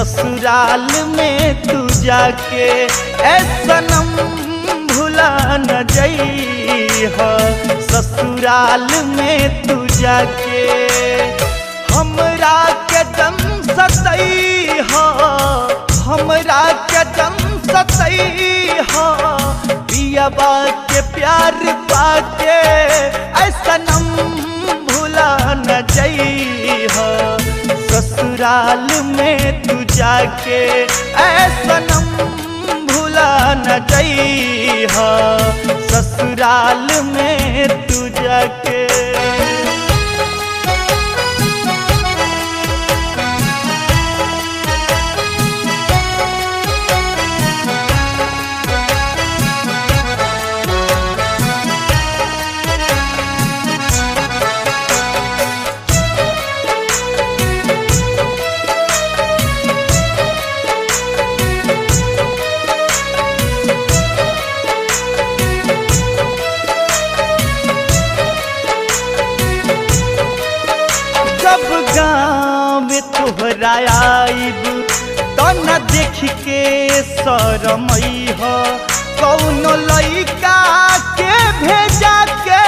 ससुराल में तू जाके ऐ सनम भुला न जइहा। ससुराल में तू जाके हमरा के दम सतइहा, हमरा के दम सतइहा। पियबा के प्यार पाके ऐ सनम भुला न जइहा। ससुराल में तू जाके ऐ सनम भुला न जइहा। ससुराल में तू जाके गाँव में तोहरा आइब तो न देख के शरमइहा। कौनो लइका के भेजा के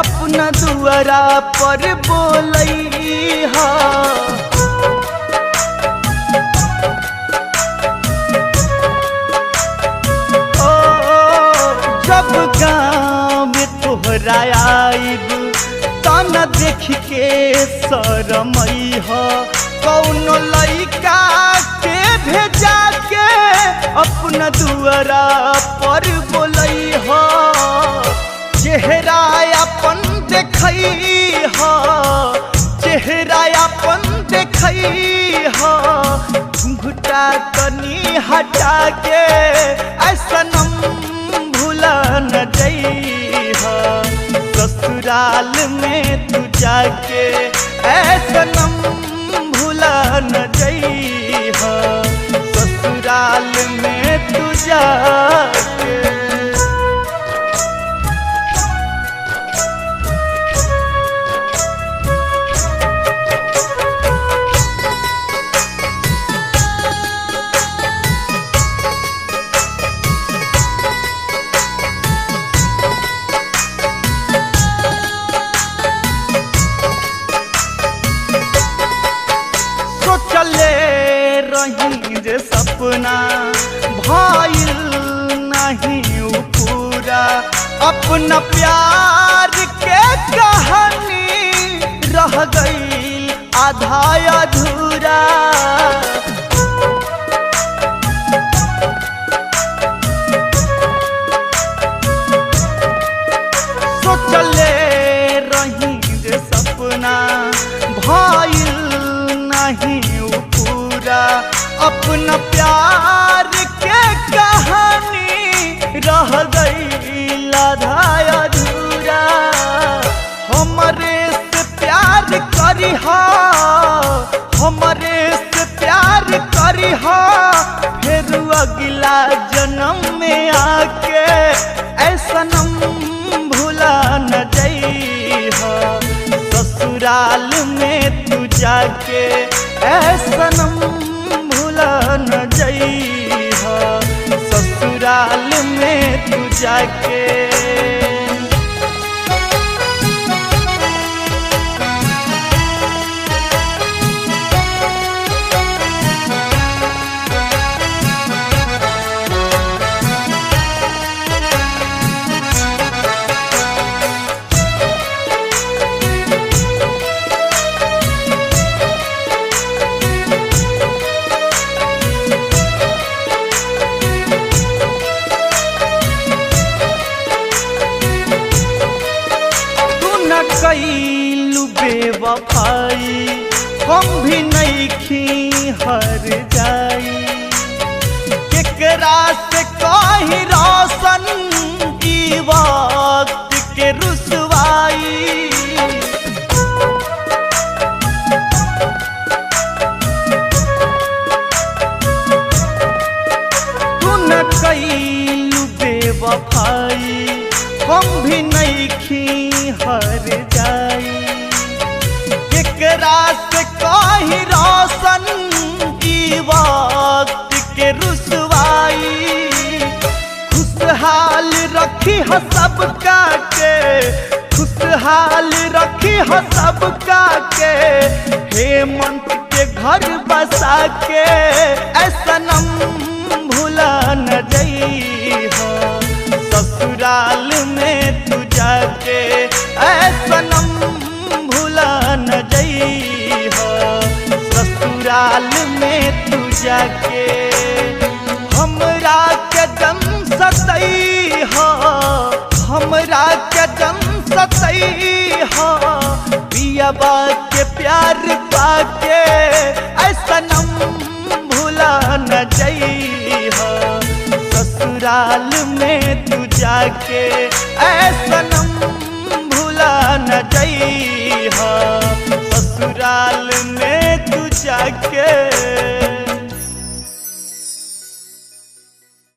अपना दुआरा पर बोलइहा। जब गाँव में तोहरा आइब न देख के शरमइहा। कौनो लइका के भेजा के अपना दुआरा पर बोलइहा। चेहरा अपन देखइहा, चेहरा अपन देखइहा। घुटा तनी हटा के ऐ सनम भुला न जइहा। ससुराल में तू जाके ऐ सनम भुला न जइहा। ससुराल में तू जाके रही जे सपना भइल नहीं पूरा। अपना प्यार के कहानी रह गई आधा अधूरा। सोचले रही जे सपना भइल नहीं अपना प्यार के कहानी रह गई आधा अधूरा। हमरे से प्यार करिहा, हमरे से प्यार करिहा। फिर अगला जन्म में आके ऐ सनम भुला न जइहा। ससुराल में तू जाके ऐ सनम भुला न जइहा। ससुराल में तू जाके कैलू बेवफाई हम भी नइखी हर जाई। केकरा से कही रोशन ई वक्त के रुसवाई। तू न कैलू बेवफाई हम भी नइखी हर जाई। केकरा से कही रोशन ई वक्त के रुसवाई, खुशहाल रखी है सबका के, खुशहाल रखी है सबका के, हेमंत के घर बसा के ऐसा नम भुला न जइहा, ससुराल में तू जाके ऐसा नम भुला न जइहा, ससुराल में तू जाके हमरा के जम सतइहा, हमरा के जम सतइहा, पियबा के प्यार पाके ऐसा नम भुला न जइहा, ससुराल में तू जाके ऐसा नम